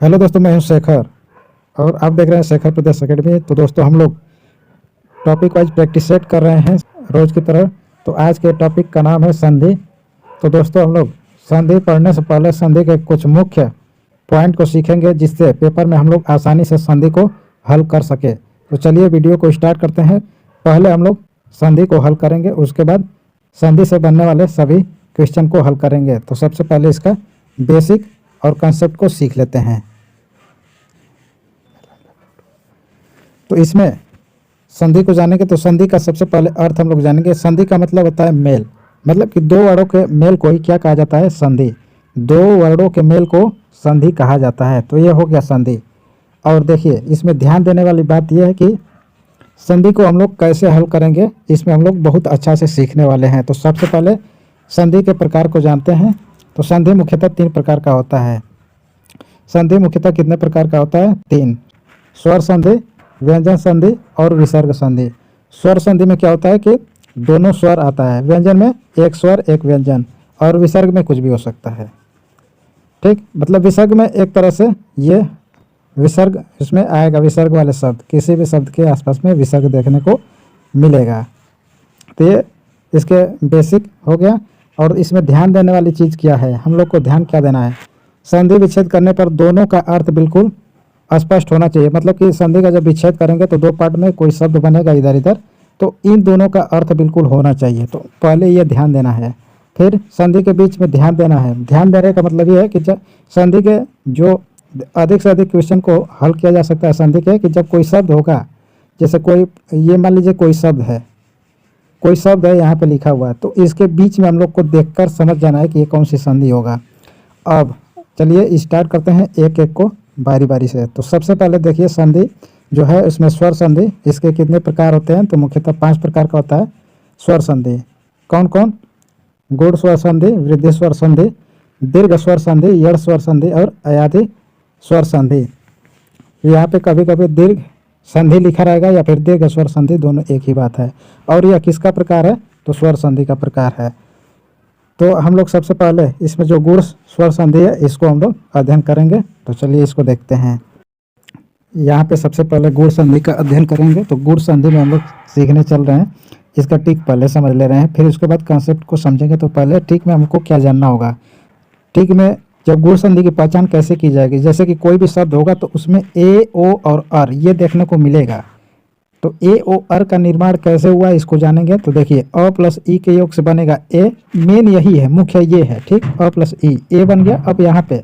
Hello दोस्तों, मैं हूं शेखर और आप देख रहे हैं शेखर प्रदेश अकेडमी। तो दोस्तों, हम लोग टॉपिक वाइज प्रैक्टिस सेट कर रहे हैं रोज की तरह। तो आज के टॉपिक का नाम है संधि। तो दोस्तों, हम लोग संधि पढ़ने से पहले संधि के कुछ मुख्य पॉइंट को सीखेंगे, जिससे पेपर में हम लोग आसानी से संधि को हल कर सके। तो चलिए वीडियो को स्टार्ट करते हैं। पहले हम लोग संधि को हल करेंगे, उसके बाद संधि से बनने वाले सभी क्वेश्चन को हल करेंगे। तो सबसे पहले इसका बेसिक और कंसेप्ट को सीख लेते हैं। तो इसमें संधि को जानेंगे। तो संधि का सबसे पहले अर्थ हम लोग जानेंगे। संधि का मतलब होता है मेल, मतलब कि दो वर्णों के मेल को ही क्या कहा जाता है? संधि। दो वर्णों के मेल को संधि कहा जाता है। तो ये हो गया संधि। और देखिए, इसमें ध्यान देने वाली बात यह है कि संधि को हम लोग कैसे हल करेंगे, इसमें हम लोग बहुत अच्छा से सीखने वाले हैं। तो सबसे पहले संधि के प्रकार को जानते हैं। तो संधि मुख्यतः तीन प्रकार का होता है। संधि मुख्यतः कितने प्रकार का होता है? तीन। स्वर संधि, व्यंजन संधि और विसर्ग संधि। स्वर संधि में क्या होता है कि दोनों स्वर आता है। व्यंजन में एक स्वर एक व्यंजन, और विसर्ग में कुछ भी हो सकता है। ठीक, मतलब विसर्ग में एक तरह से ये विसर्ग इसमें आएगा। विसर्ग वाले शब्द, किसी भी शब्द के आसपास में विसर्ग देखने को मिलेगा। तो ये इसके बेसिक हो गया। और इसमें ध्यान देने वाली चीज़ क्या है, हम लोग को ध्यान क्या देना है? संधि विच्छेद करने पर दोनों का अर्थ बिल्कुल स्पष्ट होना चाहिए। मतलब कि संधि का जब विच्छेद करेंगे तो दो पार्ट में कोई शब्द बनेगा इधर इधर, तो इन दोनों का अर्थ बिल्कुल होना चाहिए। तो पहले ये ध्यान देना है। फिर संधि के बीच में ध्यान देना है। ध्यान देने का मतलब ये है कि जब संधि के जो अधिक से अधिक क्वेश्चन को हल किया जा सकता है संधि के, कि जब कोई शब्द होगा, जैसे कोई ये मान लीजिए कोई शब्द है यहाँ पे लिखा हुआ है, तो इसके बीच में हम लोग को देखकर समझ जाना है कि ये कौन सी संधि होगा। अब चलिए स्टार्ट करते हैं एक एक को बारी बारी से। तो सबसे पहले देखिए, संधि जो है इसमें स्वर संधि, इसके कितने प्रकार होते हैं? तो मुख्यतः 5 प्रकार का होता है स्वर संधि। कौन कौन? गुण स्वर संधि, वृद्धि स्वर संधि, दीर्घ स्वर संधि, यड़ स्वर संधि और अयाधि स्वर संधि। यहाँ पे कभी कभी दीर्घ संधि लिखा रहेगा या फिर दीर्घ स्वर संधि, दोनों एक ही बात है। और यह किसका प्रकार है? तो स्वर संधि का प्रकार है। तो हम लोग सबसे पहले इसमें जो गुण स्वर संधि है इसको हम लोग अध्ययन करेंगे। तो चलिए इसको देखते हैं। यहाँ पे सबसे पहले गुण संधि का अध्ययन करेंगे। तो गुण संधि में हम लोग सीखने चल रहे हैं। इसका टिक पहले समझ ले रहे हैं, फिर उसके बाद कंसेप्ट को समझेंगे। तो पहले टिक में हमको क्या जानना होगा? टिक में जब गुण संधि की पहचान कैसे की जाएगी? जैसे कि कोई भी शब्द होगा तो उसमें ए, ओ और अर ये देखने को मिलेगा। तो ए ओ अर का निर्माण कैसे हुआ इसको जानेंगे। तो देखिए, अ प्लस ई के योग से बनेगा ए। मेन यही है, मुख्य ये है। ठीक, अ प्लस ई, ए बन गया। अब यहाँ पे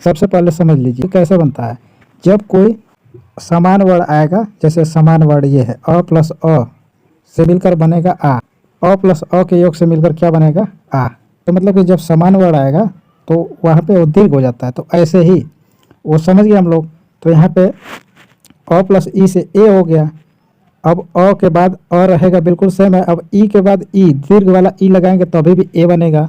सबसे पहले समझ लीजिए कैसे बनता है। जब कोई समान वर्ड आएगा, जैसे समान वर्ड ये है, अ प्लस अ से मिलकर बनेगा आ। अ प्लस अ के योग से मिलकर क्या बनेगा? आ। तो मतलब कि जब समान वर्ड आएगा तो वहाँ पे वो दीर्घ हो जाता है। तो ऐसे ही वो समझ गए हम लोग। तो यहाँ पे अ प्लस ई से ए हो गया। अब अ के बाद अ रहेगा, बिल्कुल सेम है। अब ई के बाद ई, दीर्घ वाला ई लगाएंगे तभी भी ए बनेगा।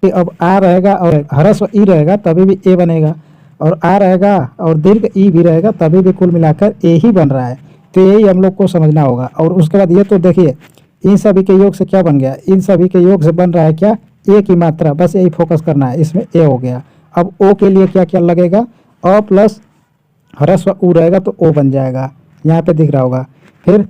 फिर अब आ रहेगा और ह्रस्व ई रहेगा तभी भी ए बनेगा, और आ रहेगा और दीर्घ ई भी रहेगा तभी भी कुल मिलाकर ए ही बन रहा है। तो यही हम लोग को समझना होगा। और उसके बाद ये तो देखिए, इन सभी के योग से क्या बन गया? इन सभी के योग से बन रहा है क्या? ए की मात्रा। बस यही फोकस करना है, इसमें ए हो गया। अब ओ के लिए क्या क्या लगेगा? अ प्लस ह्रस्व उ रहेगा तो ओ बन जाएगा, यहाँ पे दिख रहा होगा। फिर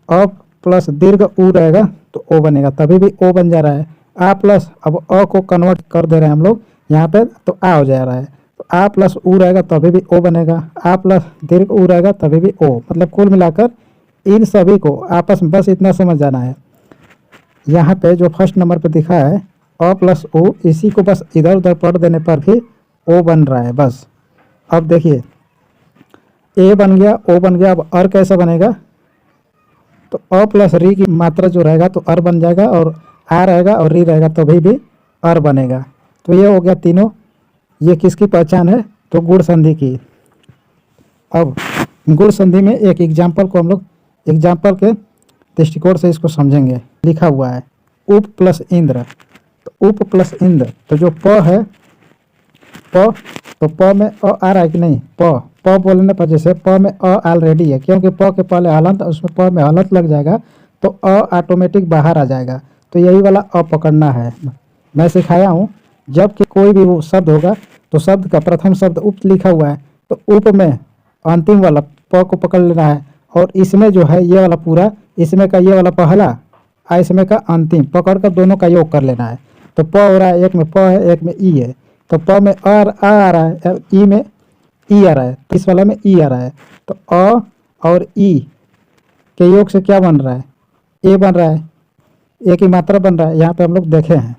अ प्लस दीर्घ उ रहेगा तो ओ बनेगा, तभी भी ओ बन जा रहा है। आ प्लस, अब अ को कन्वर्ट कर दे रहे हैं हम लोग यहाँ पे, तो आ हो जा रहा है। तो आ प्लस उ रहेगा तभी भी ओ बनेगा। आ प्लस दीर्घ उ रहेगा तभी भी ओ। मतलब कुल मिलाकर इन सभी को आपस में बस इतना समझ जाना है। यहाँ पे जो फर्स्ट नंबर पे दिखा है अ प्लस ओ, इसी को बस इधर उधर पढ़ देने पर भी ओ बन रहा है बस। अब देखिए, ए बन गया, ओ बन गया। अब अर कैसे बनेगा? तो अ प्लस री की मात्रा जो रहेगा तो अर बन जाएगा, और आ रहेगा और री रहेगा तभी भी अर बनेगा। तो ये हो गया तीनों। ये किसकी पहचान है? तो गुण संधि की। अब गुण संधि में एक एग्जाम्पल को हम लोग एग्जाम्पल के दृष्टिकोण से इसको समझेंगे। लिखा हुआ है उप प्लस इंद्र। तो उप प्लस इंद्र, तो जो प है, प, तो प में अ आ रहा है कि नहीं? प बोलने पर जैसे प में अ ऑलरेडी है, क्योंकि प के पहले हलंत, उसमें प में हलंत लग जाएगा तो अ ऑटोमेटिक बाहर आ जाएगा। तो यही वाला अ पकड़ना है। मैं सिखाया हूँ, जब कि कोई भी वो शब्द होगा तो शब्द का प्रथम शब्द उप लिखा हुआ है, तो उप में अंतिम वाला प को पकड़ लेना है, और इसमें जो है ये वाला पूरा, इसमें का ये वाला पहला आ इसमें का अंतिम पकड़ कर दोनों का योग कर लेना है। तो प हो रहा है, एक में प है एक में ई है, तो प में आ रहा है, ई में ई आ रहा है, तो इस वाला में ई आ रहा है। तो अ और ई के योग से क्या बन रहा है, ए बन रहा है, ए की मात्रा बन रहा है। यहाँ पे हम लोग देखे हैं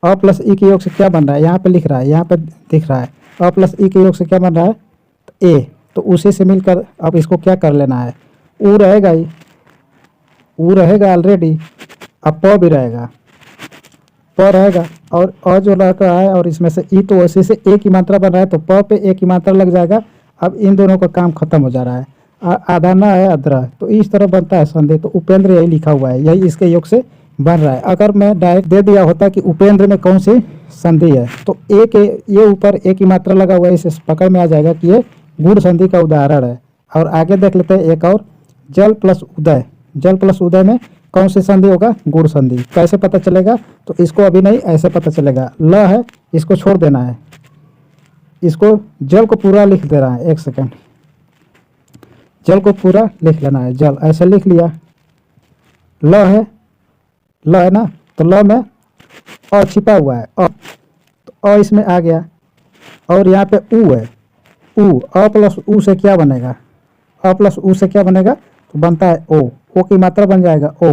अ प्लस ई के योग से क्या बन रहा है, यहाँ पे लिख रहा है, यहाँ पे दिख रहा है अ प्लस ई के योग से क्या बन रहा है, तो ए। तो उसी से मिलकर अब इसको क्या कर लेना है, ऊ रहेगा ही, ऊ रहेगा ऑलरेडी, अब प भी रहेगा, प रहेगा, और अ जो लग रहा है और इसमें से ई, तो उसी से ए की मात्रा बन रहा है, तो प पे ए की मात्रा लग जाएगा। अब इन दोनों का काम खत्म हो जा रहा है, आधा ना है अदरा, तो इस तरह बनता है संधि। तो उपेंद्र यही लिखा हुआ है, यही इसके योग से बन रहा है। अगर मैं डायरेक्ट दे दिया होता कि उपेंद्र में कौन सी संधि है, तो ए के ये ऊपर ए की मात्रा लगा हुआ है, इसे पकड़ में आ जाएगा कि ये गुण संधि का उदाहरण है। और आगे देख लेते हैं एक और, जल प्लस उदय। जल प्लस उदय में कौन सी संधि होगा, गुण संधि। कैसे पता चलेगा, तो इसको अभी नहीं, ऐसे पता चलेगा। ल है, इसको छोड़ देना है, इसको जल को पूरा लिख देना है, एक सेकेंड, जल को पूरा लिख लेना है, जल ऐसे लिख लिया। ल है, ल है ना, तो ल में अ छिपा हुआ है, तो अ इसमें आ गया, और यहाँ पे ऊ है, ऊ, अ प्लस ऊ से क्या बनेगा, अ प्लस ऊ से क्या बनेगा, तो बनता है ओ की मात्रा बन जाएगा ओ।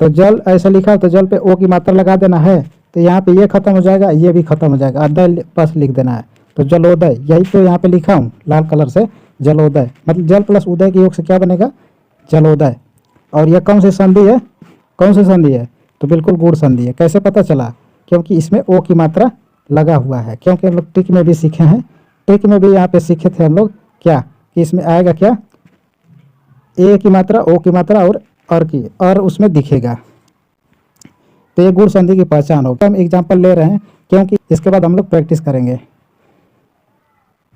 तो जल ऐसा लिखा है, तो जल पे ओ की मात्रा लगा देना है, तो यहाँ पे ये खत्म हो जाएगा, ये भी खत्म हो जाएगा, अदय बस लिख देना है। तो जलोदय, यही तो यहाँ पे लिखा हूँ लाल कलर से, जलोदय, मतलब जल प्लस उदय के योग से क्या बनेगा, जलोदय। और यह कौन सी संधि है, कौन सी संधि है, तो बिल्कुल गुण संधि है। कैसे पता चला, क्योंकि इसमें ओ की मात्रा लगा हुआ है, क्योंकि हम लोग ट्रिक में भी सीखे हैं, ट्रिक में भी यहाँ पे सीखे थे हम लोग क्या, कि इसमें आएगा क्या, ए की मात्रा, ओ की मात्रा और अर की, और उसमें दिखेगा। तो ये गुण संधि की पहचान होगा। हम एग्जाम्पल ले रहे हैं क्योंकि इसके बाद हम लोग प्रैक्टिस करेंगे।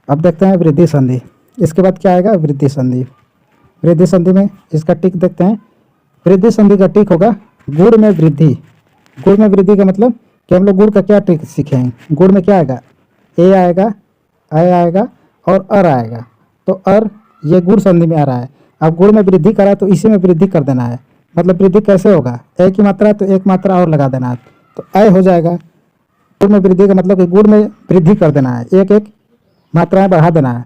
अब देखते हैं वृद्धि संधि, इसके बाद क्या आएगा, वृद्धि संधि। वृद्धि संधि में इसका टिक देखते हैं। वृद्धि संधि का टिक होगा गुण में वृद्धि। गुण में वृद्धि का मतलब कि हम लोग गुण का क्या ट्रिक सीखेंगे। गुण में क्या आएगा, ए आएगा, आएगा और अर आएगा। तो अर ये गुण संधि में आ रहा है। अब गुण में वृद्धि करा तो इसी में वृद्धि कर देना है। मतलब वृद्धि कैसे होगा, ए की मात्रा तो एक मात्रा और लगा देना है, तो ए हो जाएगा। गुण में वृद्धि का मतलब कि गुण में वृद्धि कर देना है, एक एक मात्राएं बढ़ा देना है।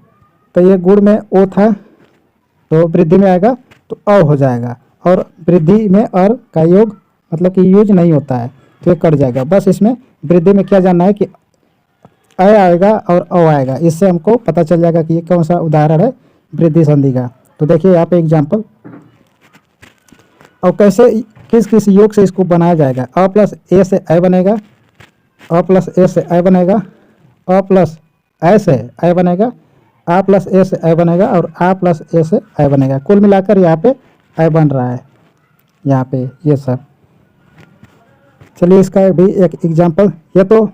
तो ये गुण में ओ था, तो वृद्धि में आएगा तो अ हो जाएगा। और वृद्धि में अर का योग मतलब कि यूज नहीं होता है, तो ये कट जाएगा। बस इसमें वृद्धि में क्या जानना है कि अ आएगा और अ आएगा, इससे हमको पता चल जाएगा कि ये कौन सा उदाहरण है वृद्धि संधि का। तो देखिए यहाँ पे एग्जाम्पल, और कैसे किस किस योग से इसको बनाया जाएगा। अ प्लस ए से ए बनेगा, अ प्लस ए से ए बनेगा, अ प्लस ए से ए बनेगा, आ प्लस ए से ए बनेगा, और आ प्लस ए से ए बनेगा। कुल मिलाकर यहाँ पे ए बन रहा है, यहाँ पे ये सब। चलिए इसका भी एक एग्जाम्पल, ये तो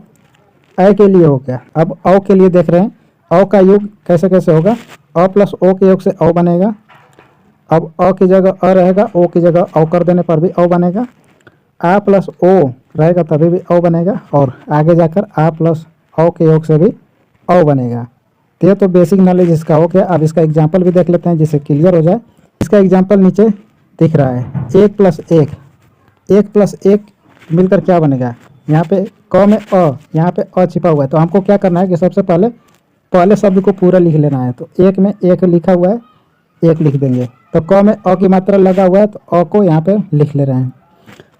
ए के लिए हो गया। अब औ के लिए देख रहे हैं, औ का योग कैसे कैसे होगा। अ प्लस ओ के योग से औ बनेगा। अब अ की जगह अ रहेगा, ओ की जगह औ कर देने पर भी औ बनेगा। आ प्लस ओ रहेगा तभी भी औ बनेगा, और आगे जाकर आ प्लस औ के योग से भी औ बनेगा। तो ये तो बेसिक नॉलेज इसका हो गया। अब इसका एग्जाम्पल भी देख लेते हैं जिससे क्लियर हो जाए। इसका एग्जाम्पल नीचे दिख रहा है, एक प्लस एक, एक प्लस एक मिलकर क्या बनेगा। यहाँ पे क में अ, यहाँ पे अ छिपा हुआ है, तो हमको क्या करना है कि सबसे पहले पहले शब्द को पूरा लिख लेना है। तो एक में एक लिखा हुआ है, एक लिख देंगे। तो क में अ की मात्रा लगा हुआ है, तो अ को यहाँ पे लिख ले रहे हैं।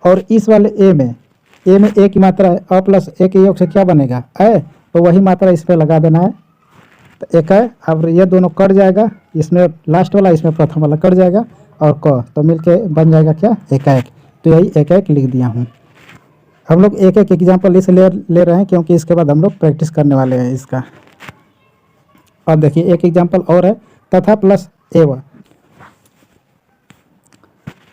और इस वाले ए में ए की मात्रा है, अ प्लस ए के योग से क्या बनेगा, ए, तो वही मात्रा इस पर लगा देना है, तो एक है। अब ये दोनों कट जाएगा, इसमें लास्ट वाला इसमें प्रथम वाला कट जाएगा, और क तो मिलके बन जाएगा क्या, एकाएक। तो यही एकाएक लिख दिया हूँ। हम लोग एक एक एग्जाम्पल इसलिए ले रहे हैं क्योंकि इसके बाद हम लोग प्रैक्टिस करने वाले हैं इसका। अब देखिए एक एग्जाम्पल और है, तथा प्लस एवं।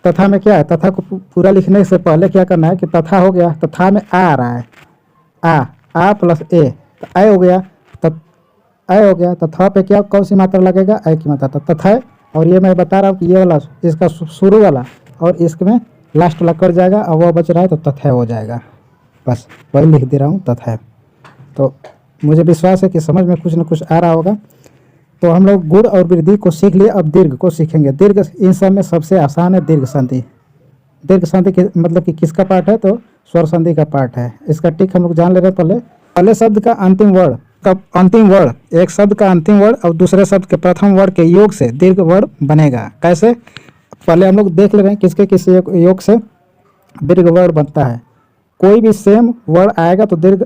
तथा में क्या है, तथा को पूरा लिखने से पहले क्या करना है कि तथा हो गया, तथा में आ रहा है, आ प्लस ए, तो ए हो गया, ए हो गया। तथा पे क्या कौन सी मात्रा लगेगा, ए की मात्रा, तो तथा। और ये मैं बता रहा हूँ कि ये वाला इसका शुरू वाला और इसमें लास्ट वाला कर जाएगा, और वह बच रहा है तो तथा हो जाएगा। बस वही लिख दे रहा हूँ, तथा। तो मुझे विश्वास है कि समझ में कुछ न कुछ आ रहा होगा। तो हम लोग गुण और वृद्धि को सीख लिए, अब दीर्घ को सीखेंगे। दीर्घ इन सब में सबसे आसान है दीर्घ संधि। दीर्घ संधि मतलब कि किसका पार्ट है, तो स्वर संधि का पार्ट है। इसका टिक हम लोग जान ले रहे हैं। पहले शब्द का अंतिम वर्ण, अंतिम वर्ण, एक शब्द का अंतिम वर्ण और दूसरे शब्द के प्रथम वर्ण के योग से दीर्घ वर्ण बनेगा। कैसे, पहले हम लोग देख ले रहे हैं किसके किस योग से दीर्घ वर्ण बनता है। कोई भी सेम वर्ण आएगा तो दीर्घ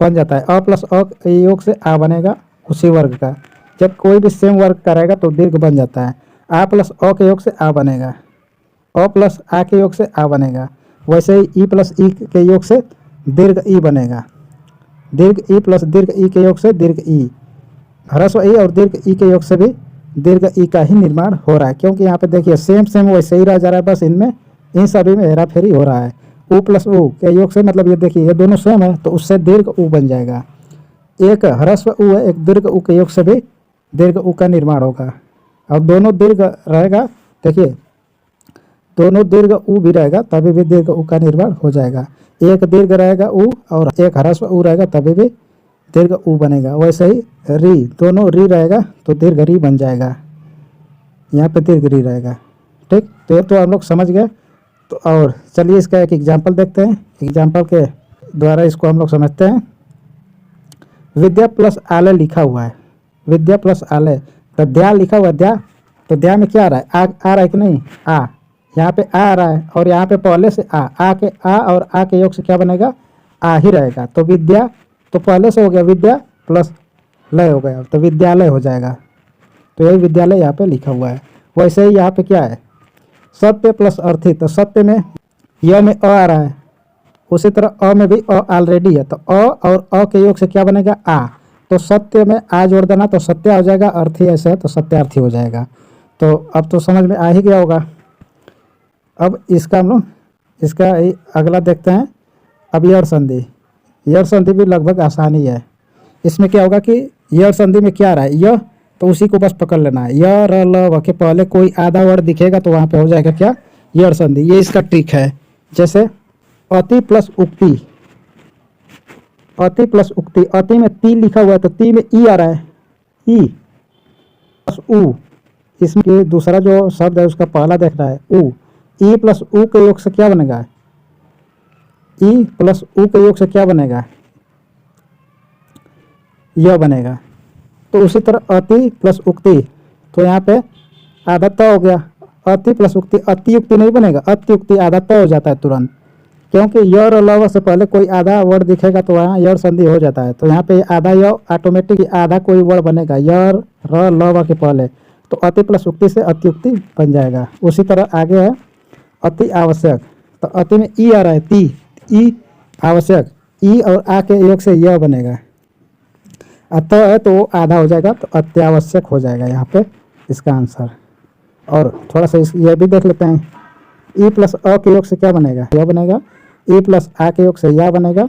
बन जाता है। अ प्लस अ के योग से आ बनेगा उसी वर्ग का। जब कोई भी सेम वर्ग का रहेगा तो दीर्घ बन जाता है। आ प्लस अ के योग से आ बनेगा, अ प्लस आ के योग से आ बनेगा। वैसे ही ई प्लस ई के योग से दीर्घ ई बनेगा। दीर्घ ई प्लस दीर्घ ई के योग से दीर्घ ई, ह्रस्व ई और दीर्घ ई के योग से भी दीर्घ ई का ही निर्माण हो रहा है। क्योंकि यहाँ पे देखिए सेम सेम वैसे ही रह जा रहा है, बस इनमें इन सभी में हेरा फेरी हो रहा है। उ प्लस उ के योग से, मतलब ये देखिए ये दोनों सेम है तो उससे दीर्घ उ बन जाएगा। एक ह्रस्व उ है, एक दीर्घ उ के योग से भी दीर्घ उ का निर्माण होगा। और दोनों दीर्घ रहेगा, देखिए दोनों दीर्घ उ भी रहेगा तभी भी दीर्घ उ का निर्माण हो जाएगा। एक दीर्घ रहेगा उ और एक ह्रस्व उ रहेगा तभी भी दीर्घ उ बनेगा। वैसे ही री, दोनों री रहेगा तो दीर्घ री बन जाएगा। यहाँ पे दीर्घ री रहेगा। ठीक, तो ये तो हम लोग समझ गए। तो और चलिए इसका एक एग्जाम्पल देखते हैं। एग्जाम्पल के द्वारा इसको हम लोग समझते हैं। विद्या प्लस आलय लिखा हुआ है, विद्या प्लस आलय, तो द्या लिखा हुआ है द्या, तो द्या में क्या आ रहा है, आ रहा है कि नहीं, आ, यहाँ पे आ रहा है और यहाँ पे पहले से आ के आ और आ के योग से क्या बनेगा, आ ही रहेगा। तो विद्या तो पहले से हो गया, विद्या प्लस लय हो गया तो विद्यालय हो जाएगा। तो यही विद्यालय यहाँ पे लिखा हुआ है। वैसे ही यहाँ पे क्या है, सत्य प्लस अर्थी, तो सत्य में य में आ रहा है, उसी तरह अ में भी ऑलरेडी है तो और अ के योग से क्या बनेगा, आ। तो सत्य में आ जोड़ देना तो सत्य हो जाएगा, अर्थी ऐसे है तो सत्यार्थी हो जाएगा। तो अब तो समझ में आ ही गया होगा। अब इसका हम लोग इसका अगला देखते हैं। अब यड़ संधि, यड़ संधि भी लगभग आसान ही है। इसमें क्या होगा कि यड़ संधि में क्या आ रहा है, यह, तो उसी को बस पकड़ लेना है। य र ल व के पहले कोई आधा वर्ड दिखेगा तो वहाँ पे हो जाएगा क्या, यड़ संधि। ये इसका ट्रिक है। जैसे अति प्लस उक्ति, अति प्लस उक्ति, अति में ती लिखा हुआ है तो ती में ई आ रहा है, ई प्लस उ, इसमें दूसरा जो शब्द है उसका पहला देख रहा है उ, ई प्लस उ के योग से क्या बनेगा, ई प्लस उ के योग से क्या बनेगा, यह बनेगा। तो उसी तरह अति प्लस उक्ति, तो यहाँ पे आधा त हो गया। अति प्लस उक्ति, अति युक्ति नहीं बनेगा, अति युक्ति आधा त हो जाता है तुरंत, क्योंकि य और ल से पहले कोई आधा वर्ड दिखेगा तो वहाँ यड़ संधि हो जाता है। तो यहाँ पे आधा य ऑटोमेटिक आधा कोई वर्ड बनेगा य र ल के पहले, तो अति प्लस उक्ति से अत्युक्ति बन जाएगा। उसी तरह आगे है अति आवश्यक, तो अति में ई आ रहा है, ती, ई आवश्यक, ई और आ के योग से यह बनेगा। अत है तो वो आधा हो जाएगा तो अत्यावश्यक हो जाएगा यहाँ पे इसका आंसर। और थोड़ा सा यह भी देख लेते हैं। ई प्लस अ के योग से क्या बनेगा, यह बनेगा। ई प्लस आ के योग से यह बनेगा।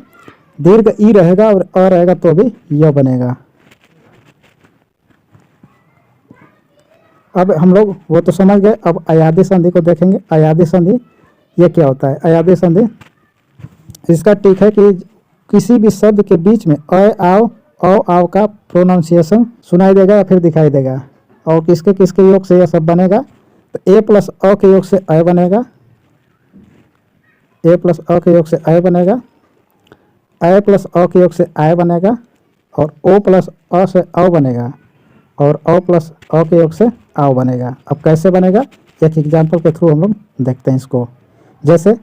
दीर्घ ई रहेगा और अ रहेगा तो भी यह बनेगा। अब हम लोग वो तो समझ गए। अब अयादी संधि को देखेंगे। अयादी संधि ये क्या होता है, अयादी संधि इसका ट्रिक है कि किसी भी शब्द के बीच में आओ का प्रोनाउंसिएशन सुनाई देगा या फिर दिखाई देगा। और किसके किसके योग से यह सब बनेगा, तो ए प्लस अ के योग से अ बनेगा, ए प्लस अ के योग से अ बनेगा, अ प्लस अ के योग से आय बनेगा, और ओ प्लस अ से अ बनेगा, और अ प्लस अ के योग से आओ बनेगा। अब कैसे बनेगा, एक एग्जाम्पल के थ्रू हम लोग देखते हैं इसको। जैसे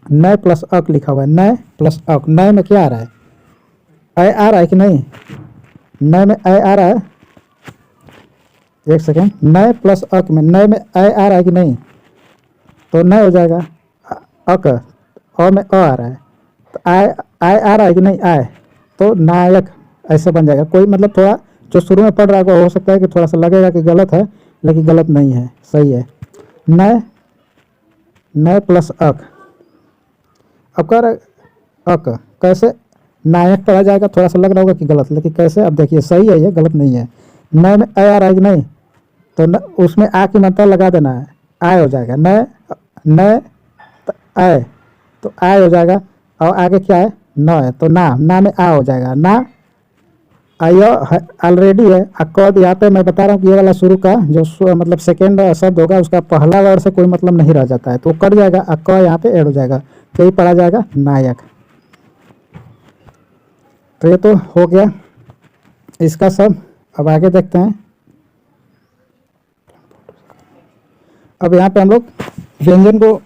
नय प्लस अक लिखा हुआ है, नय प्लस अक, नय में क्या आ रहा है, अ आ रहा है कि नहीं, नय में अ आ रहा है, एक सेकेंड, नय प्लस अक में, नय में अ आ रहा है कि नहीं, तो नय हो जाएगा। अक, अ में अ आ रहा है तो आय आ रहा है कि नहीं, आय, तो नायक ऐसे बन जाएगा। कोई मतलब थोड़ा जो शुरू में पढ़ रहा है हो सकता है कि थोड़ा सा लगेगा कि गलत है, लेकिन गलत नहीं है, सही है। नय, नय प्लस अक, अब कह रहा है अक कैसे नायक पढ़ा जाएगा, थोड़ा सा लग रहा होगा कि गलत, लेकिन कैसे, अब देखिए सही है, ये गलत नहीं है। नय में आ रहा है कि नहीं, तो न, उसमें आ की मात्रा लगा देना है, आय हो जाएगा। नय, नय आय, तो आय हो जाएगा। और आगे क्या है, न है तो ना, ना में आ हो जाएगा, ना ऑलरेडी है। अकॉर्ड यहाँ पे मैं बता रहा हूँ कि ये वाला शुरू का जो मतलब सेकेंड शब्द होगा उसका पहला वर्ड से कोई मतलब नहीं रह जाता है, तो कट जाएगा, अक यहाँ पे ऐड हो जाएगा, तो ये पढ़ा जाएगा नायक। तो ये तो हो गया इसका सब। अब आगे देखते हैं। अब यहाँ पे हम लोग व्यंजन को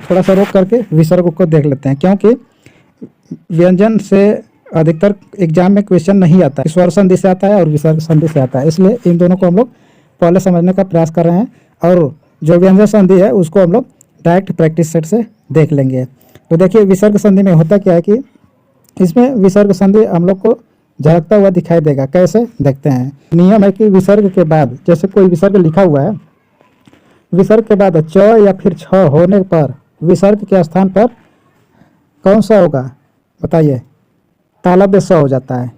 थोड़ा सा रोक करके विसर्ग को देख लेते हैं, क्योंकि व्यंजन से अधिकतर एग्जाम में क्वेश्चन नहीं आता है, स्वर संधि से आता है और विसर्ग संधि से आता है, इसलिए इन दोनों को हम लोग पहले समझने का प्रयास कर रहे हैं। और जो व्यंजन संधि है उसको हम लोग डायरेक्ट प्रैक्टिस सेट से देख लेंगे। तो देखिए विसर्ग संधि में होता क्या है कि इसमें विसर्ग संधि हम लोग को झलकता हुआ दिखाई देगा। कैसे देखते हैं। नियम है कि विसर्ग के बाद, जैसे कोई विसर्ग लिखा हुआ है, विसर्ग के बाद च या फिर छ होने पर विसर्ग के स्थान पर कौन सा होगा बताइए, तालव्य स हो जाता है।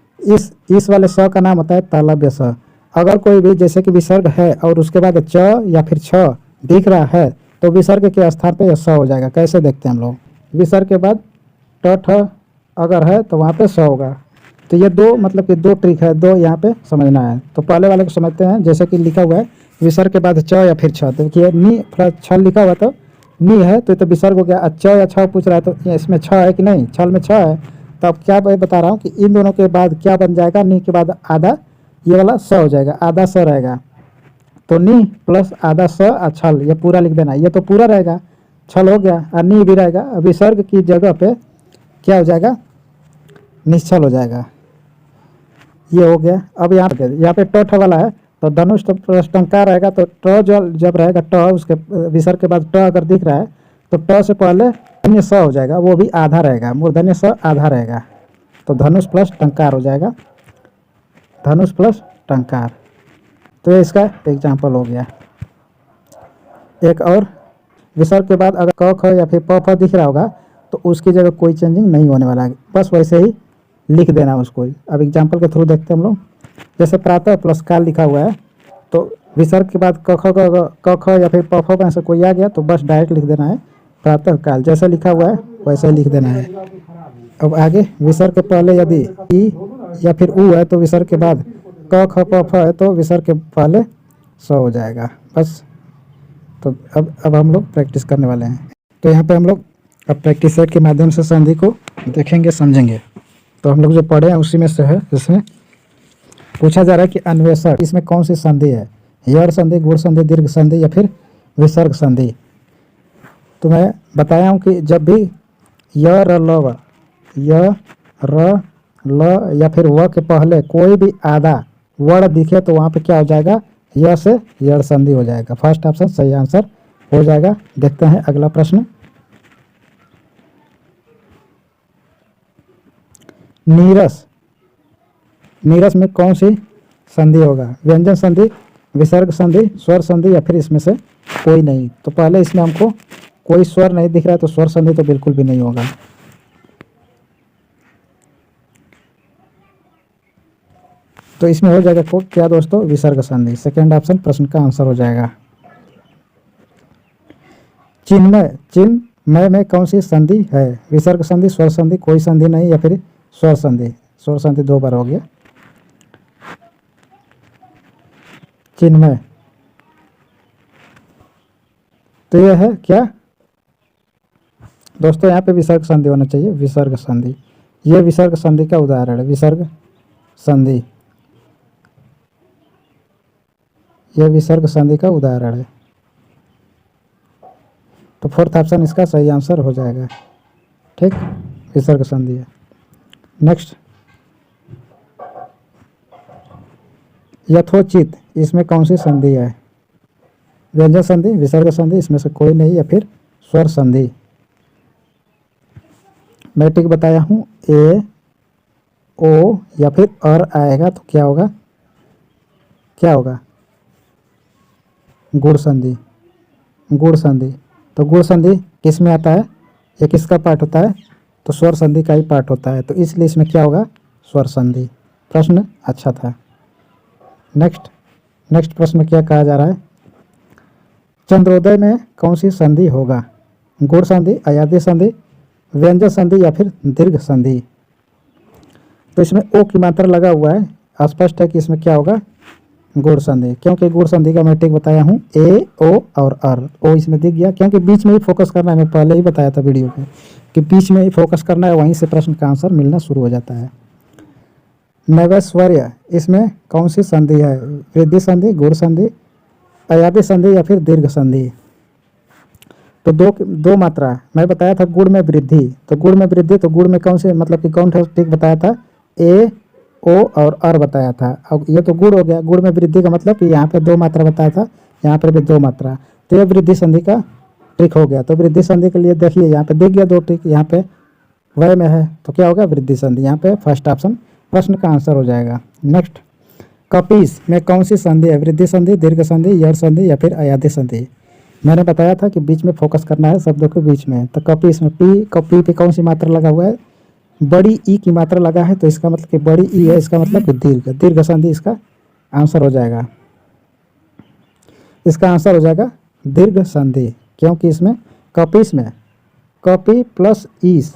इस वाले स का नाम होता है तालव्य स। अगर कोई भी जैसे कि विसर्ग है और उसके बाद च या फिर छ दिख रहा है तो विसर्ग के स्थान पे स हो जाएगा। कैसे देखते हैं हम लोग, विसर्ग के बाद ट ठ अगर है तो वहाँ पे स होगा। तो ये दो मतलब कि दो ट्रिक है, दो यहाँ पे समझना है। तो पहले वाले को समझते हैं। जैसे कि लिखा हुआ है विसर्ग के बाद च या फिर छ, तो देखिए नी प्लस छ लिखा हुआ तो नी है, तो विसर्ग हो गया। च या छ पूछ रहा है तो इसमें छ है कि नहीं, छल में छ है। तो अब क्या बता रहा हूँ कि इन दोनों के बाद क्या बन जाएगा, नी के बाद आधा ये वाला स हो जाएगा, आधा स रहेगा। तो नी प्लस आधा स और छल, ये पूरा लिख देना। ये तो पूरा रहेगा, छल हो गया और नी भी रहेगा। विसर्ग की जगह पे क्या हो जाएगा, निश्चल हो जाएगा। ये हो गया। अब यहाँ पे ट ठ वाला है तो धनुष प्लस टंकार रहेगा। तो ट जब रहेगा ट, उसके विसर्ग के बाद ट अगर दिख रहा है तो ट से पहले मूर्धन्य स हो जाएगा, वो भी आधा रहेगा, मूर्धन्य स आधा रहेगा। तो धनुष प्लस टंकार हो जाएगा, धनुष प्लस टंकार। तो ये इसका एग्जाम्पल हो गया। एक और, विसर्ग के बाद अगर क ख या फिर प फ दिख रहा होगा तो उसकी जगह कोई चेंजिंग नहीं होने वाला है, बस वैसे ही लिख देना उसको। अब एग्जाम्पल के थ्रू देखते हैं हम लोग। जैसे प्रातः प्लस काल लिखा हुआ है तो विसर्ग के बाद क ख या फिर प फ में से कोई आ गया तो बस डायरेक्ट लिख देना है प्रातः काल, जैसा लिखा हुआ है वैसे ही लिख देना है। अब आगे विसर्ग के पहले यदि ई या फिर ऊ है तो विसर्ग के बाद क ख प फ है तो विसर्ग के पहले स हो जाएगा बस। तो अब हम लोग प्रैक्टिस करने वाले हैं। तो यहाँ पे हम लोग अब प्रैक्टिस सेट के माध्यम से संधि को देखेंगे समझेंगे। तो हम लोग जो पढ़े हैं उसी में से है। जिसमें पूछा जा रहा है कि अन्वेषण इसमें कौन सी संधि है, यड़ संधि, गुण संधि, दीर्घ संधि या फिर विसर्ग संधि। तो मैं बताया हूँ कि जब भी य र ल या फिर व के पहले कोई भी आधा वर्ण दिखे तो वहाँ पे क्या हो जाएगा, य से यड़ संधि हो जाएगा। फर्स्ट ऑप्शन सही आंसर हो जाएगा। देखते हैं अगला प्रश्न। नीरस, नीरस में कौन सी संधि होगा, व्यंजन संधि, विसर्ग संधि, स्वर संधि या फिर इसमें से कोई नहीं। तो पहले इसमें हमको कोई स्वर नहीं दिख रहा है तो स्वर संधि तो बिल्कुल भी नहीं होगा। तो इसमें हो जाएगा क्या दोस्तों, विसर्ग संधि। सेकेंड ऑप्शन प्रश्न का आंसर हो जाएगा। चिन्मय, चिन्मय में कौन सी संधि है, विसर्ग संधि, स्वर संधि, कोई संधि नहीं या फिर स्वर संधि। स्वर संधि दो बार हो गया। चिन्मय तो यह है क्या दोस्तों, यहाँ पे विसर्ग संधि होना चाहिए, विसर्ग संधि। यह विसर्ग संधि का उदाहरण है, विसर्ग संधि, यह विसर्ग संधि का उदाहरण है। तो फोर्थ ऑप्शन इसका सही आंसर हो जाएगा। ठीक, विसर्ग संधि है। नेक्स्ट, यथोचित इसमें कौन सी संधि है, व्यंजन संधि, विसर्ग संधि, इसमें से कोई नहीं या फिर स्वर संधि। मैं ठीक बताया हूँ, ए ओ या फिर अर आएगा तो क्या होगा, क्या होगा, गुण संधि, गुण संधि। तो गुण संधि किस में आता है, ये किसका पार्ट होता है, तो स्वर संधि का ही पार्ट होता है। तो इसलिए इसमें क्या होगा, स्वर संधि। प्रश्न अच्छा था। नेक्स्ट प्रश्न में क्या कहा जा रहा है, चंद्रोदय में कौन सी संधि होगा, गुण संधि, अयादी संधि, व्यंजन संधि या फिर दीर्घ संधि। तो इसमें ओ की मात्रा लगा हुआ है, स्पष्ट है कि इसमें क्या होगा, गुण संधि, क्योंकि गुण संधि का मैं टिक बताया हूँ ए ओ और अर। ओ इसमें दिख गया, क्योंकि बीच में ही फोकस करना है, मैं पहले ही बताया था वीडियो में कि बीच में ही फोकस करना है, वहीं से प्रश्न का आंसर मिलना शुरू हो जाता है। नैवैश्वर्य, इसमें कौन सी संधि है, वृद्धि संधि, गुण संधि, अयादि संधि या फिर दीर्घ संधि। तो दो मात्रा मैं बताया था, गुण में वृद्धि, तो गुण में वृद्धि, तो गुण में कौन से मतलब कि कौन सा टिक बताया था, ए ओ और अर बताया था। अब ये तो गुण हो गया, गुण में वृद्धि का मतलब कि यहाँ पे दो मात्रा बताया था, यहाँ पर भी दो मात्रा, तो ये वृद्धि संधि का टिक हो गया। तो वृद्धि संधि के लिए देखिए यहाँ पे दिख गया दो टिक, यहाँ पे वय में है तो क्या होगा, वृद्धि संधि, यहाँ पे फर्स्ट ऑप्शन प्रश्न का आंसर हो जाएगा। नेक्स्ट, कपीस में कौन सी संधि है, वृद्धि संधि, दीर्घ संधि, यड़ संधि या फिर अयादि संधि। मैंने बताया था कि बीच में फोकस करना है शब्दों के बीच में। तो कपीस में पी पे कौन सी मात्रा लगा हुआ है, बड़ी ई की मात्रा लगा है, तो इसका मतलब कि बड़ी ई है, इसका मतलब कि दीर्घ, दीर्घ संधि इसका आंसर हो जाएगा। इसका आंसर हो जाएगा दीर्घ संधि, क्योंकि इसमें कपीस में कपी प्लस ईस,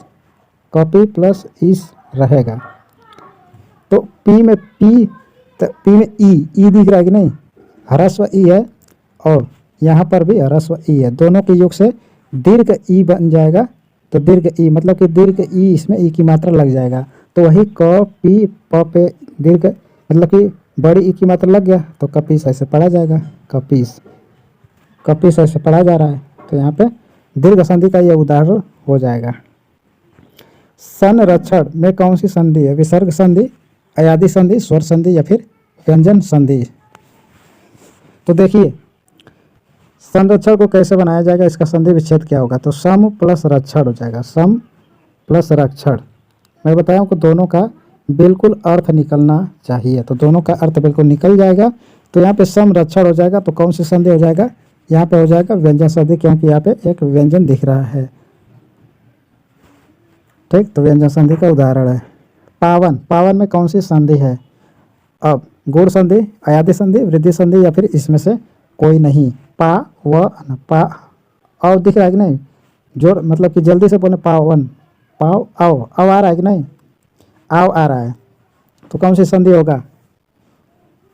कपी प्लस ईस रहेगा। तो पी में पी में ई दिख रहा है कि नहीं, ह्रस्व ई है, और यहाँ पर भी ह्रस्व ई है, दोनों के योग से दीर्घ ई बन जाएगा। तो दीर्घ ई मतलब कि दीर्घ ई, इसमें ई की मात्रा लग जाएगा, तो वही क पी प पे दीर्घ मतलब कि बड़ी ई की मात्रा लग गया, तो कपीस ऐसे पढ़ा जाएगा, कपीस, कपीस ऐसे पढ़ा जा रहा है। तो यहाँ पे दीर्घ संधि का यह उदाहरण हो जाएगा। संरक्षण में कौन सी संधि है, विसर्ग संधि, अयादि संधि, स्वर संधि या फिर व्यंजन संधि। तो देखिए संरक्षण को कैसे बनाया जाएगा, इसका संधि विच्छेद क्या होगा, तो सम प्लस रक्षण हो जाएगा, सम प्लस रक्षण। मैं बताया हूँ कि दोनों का बिल्कुल अर्थ निकलना चाहिए, तो दोनों का अर्थ बिल्कुल निकल जाएगा। तो यहाँ पे सम रक्षण हो जाएगा, तो कौन सी संधि हो जाएगा, यहाँ पे हो जाएगा व्यंजन संधि, क्योंकि यहाँ पे एक व्यंजन दिख रहा है। ठीक, तो व्यंजन संधि का उदाहरण है। पावन, पावन में कौन सी संधि है, अब गुण संधि, अयादि संधि, वृद्धि संधि या फिर इसमें से कोई नहीं। पा व पा आओ दिख रहा है कि नहीं, जोर मतलब कि जल्दी से बोले, पावन, पाव आओ, आओ आ रहा है कि नहीं, आओ आ रहा है, तो कौन सी संधि होगा,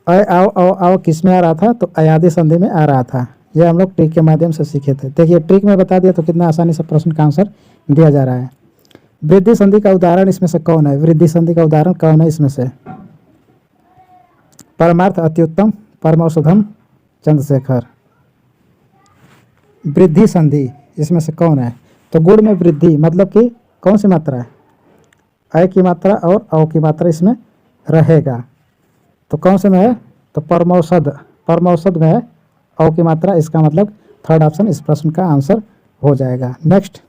आओ आओ आओ किस में आ रहा था, तो अयादि संधि में आ रहा था। यह हम लोग ट्रिक के माध्यम से सीखे थे। देखिए ट्रिक में बता दिया तो कितना आसानी से प्रश्न का आंसर दिया जा रहा है। वृद्धि संधि का उदाहरण इसमें से कौन है, वृद्धि संधि का उदाहरण कौन है इसमें से, परमार्थ, अत्युत्तम, परमौषधम, चंद्रशेखर। वृद्धि संधि इसमें से कौन है, तो गुण में वृद्धि मतलब कि कौन सी मात्रा है, अय की मात्रा और औ की मात्रा इसमें रहेगा, तो कौन से में है, तो परमौषध, परमौषध में है औ की मात्रा, इसका मतलब थर्ड ऑप्शन इस प्रश्न का आंसर हो जाएगा। नेक्स्ट,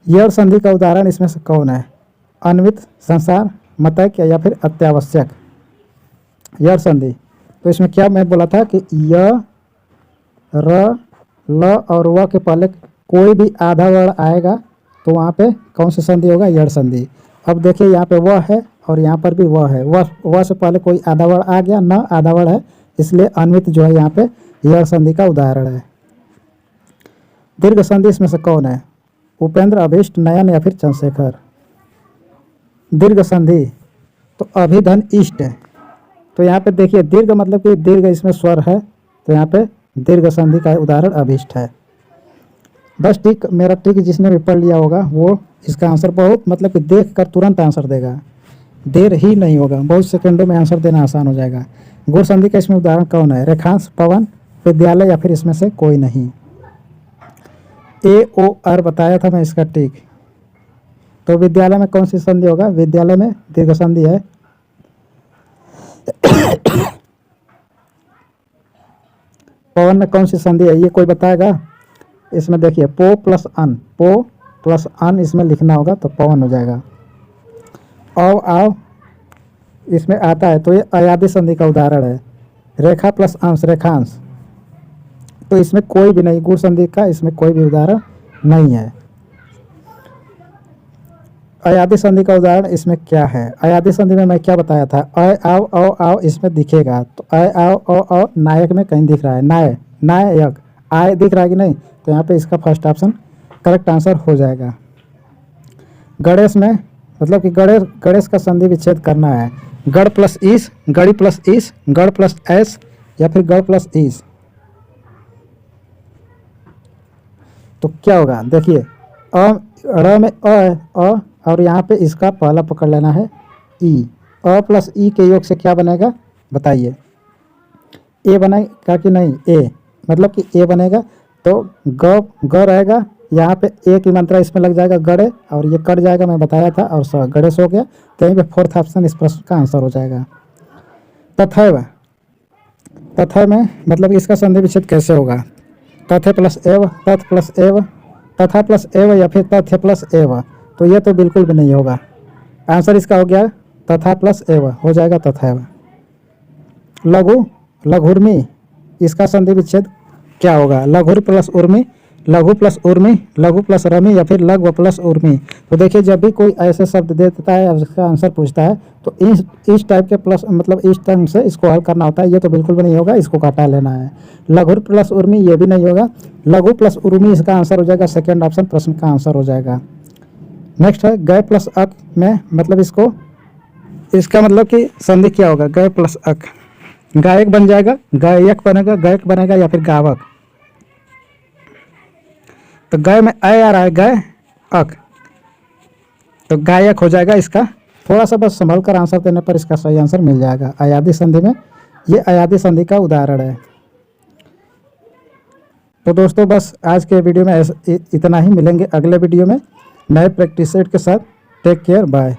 यड़ संधि का उदाहरण इसमें से कौन है, अन्वित, संसार, मतैक्य या फिर अत्यावश्यक। यड़ संधि, तो इसमें क्या मैं बोला था कि य, र, ल और व के पहले कोई भी आधा वर्ण आएगा तो वहाँ पे कौन सी संधि होगा, यड़ संधि। अब देखिए यहाँ पे वह है और यहाँ पर भी वह है, वह से पहले कोई आधा वर्ण आ गया, न आधा वर्ण है, इसलिए अन्वित जो है यहाँ पे यड़ संधि का उदाहरण है। दीर्घ संधि इसमें से कौन है, उपेंद्र, अभिष्ट, नयन या फिर चंद्रशेखर। दीर्घ संधि, तो अभिधन, इष्ट है, तो यहाँ पे देखिए दीर्घ मतलब कि दीर्घ इसमें स्वर है, तो यहाँ पे दीर्घ संधि का उदाहरण अभिष्ट है। बस टिक, मेरा टिक जिसने भी पढ़ लिया होगा वो इसका आंसर बहुत मतलब कि देख कर तुरंत आंसर देगा, देर ही नहीं होगा, बहुत सेकंडों में आंसर देना आसान हो जाएगा। गुण संधि का इसमें उदाहरण कौन है, रेखांश, पवन, विद्यालय या फिर इसमें से कोई नहीं। ए ओ आर बताया था मैं इसका टिक, तो विद्यालय में कौन सी संधि होगा, विद्यालय में दीर्घ संधि है। पवन में कौन सी संधि है, ये कोई बताएगा, इसमें देखिए पो प्लस अन, पो प्लस अन इसमें लिखना होगा तो पवन हो जाएगा। औ आओ इसमें आता है, तो ये अयादि संधि का उदाहरण है। रेखा प्लस अंश, रेखांश, तो इसमें कोई भी नहीं, गुण संधि का इसमें कोई भी उदाहरण नहीं है। अयादि संधि का उदाहरण इसमें क्या है, अयादि संधि में मैं क्या बताया था, अय आओ औ आओ इसमें दिखेगा, तो अय आओ औ नायक में कहीं दिख रहा है, नाय, नायक, आय दिख रहा है कि नहीं, तो यहाँ पे इसका फर्स्ट ऑप्शन करेक्ट आंसर हो जाएगा। गणेश में मतलब कि गणेश का संधि विच्छेद करना है। गढ़ प्लस ईस, गढ़ी प्लस ईस, गढ़ प्लस एस या फिर गढ़ प्लस ईस। तो क्या होगा देखिए, र में अ है अ, और यहाँ पे इसका पहला पकड़ लेना है ई। अ प्लस ई के योग से क्या बनेगा बताइए, ए बनेगा कि नहीं, ए मतलब कि ए बनेगा। तो ग रहेगा, यहाँ पे ए की मात्रा इसमें लग जाएगा गड़े, और ये कट जाएगा, मैं बताया था, और गणेश हो गया। तो यहीं पे फोर्थ ऑप्शन इस प्रश्न का आंसर हो जाएगा। तथैव, तथैव में मतलब इसका संधि विच्छेद कैसे होगा, तथे प्लस एव, तथ प्लस एव, तथा प्लस एव या फिर तथ्य प्लस एव। तो ये तो बिल्कुल भी नहीं होगा। आंसर इसका हो गया तथा प्लस एव, हो जाएगा तथैव। लघु, लघुर्मी, इसका संधि विच्छेद क्या होगा, लघुर प्लस उर्मी, लघु प्लस उर्मी, लघु प्लस रमी या फिर लघु प्लस उर्मी। तो देखिए, जब भी कोई ऐसे शब्द दे देता है और इसका आंसर पूछता है तो इस टाइप के प्लस मतलब इस ढंग से इसको हल करना होता है। ये तो बिल्कुल भी नहीं होगा, इसको काटा लेना है। लघुर प्लस उर्मी ये भी नहीं होगा, लघु प्लस उर्मी इसका आंसर हो जाएगा, सेकेंड ऑप्शन प्रश्न का आंसर हो जाएगा। नेक्स्ट है गय प्लस अक में, मतलब इसका मतलब कि संधि क्या होगा, गय प्लस अक, गायक बन जाएगा, गायक बनेगा, गायक बनेगा या फिर गावक। तो गय में अय आ रहा है, गय अक, तो गायक हो जाएगा इसका। थोड़ा सा बस संभल कर आंसर देने पर इसका सही आंसर मिल जाएगा। अयादी संधि में ये अयादी संधि का उदाहरण है। तो दोस्तों बस आज के वीडियो में इतना ही, मिलेंगे अगले वीडियो में नए प्रैक्टिस सेट के साथ। Take care, bye.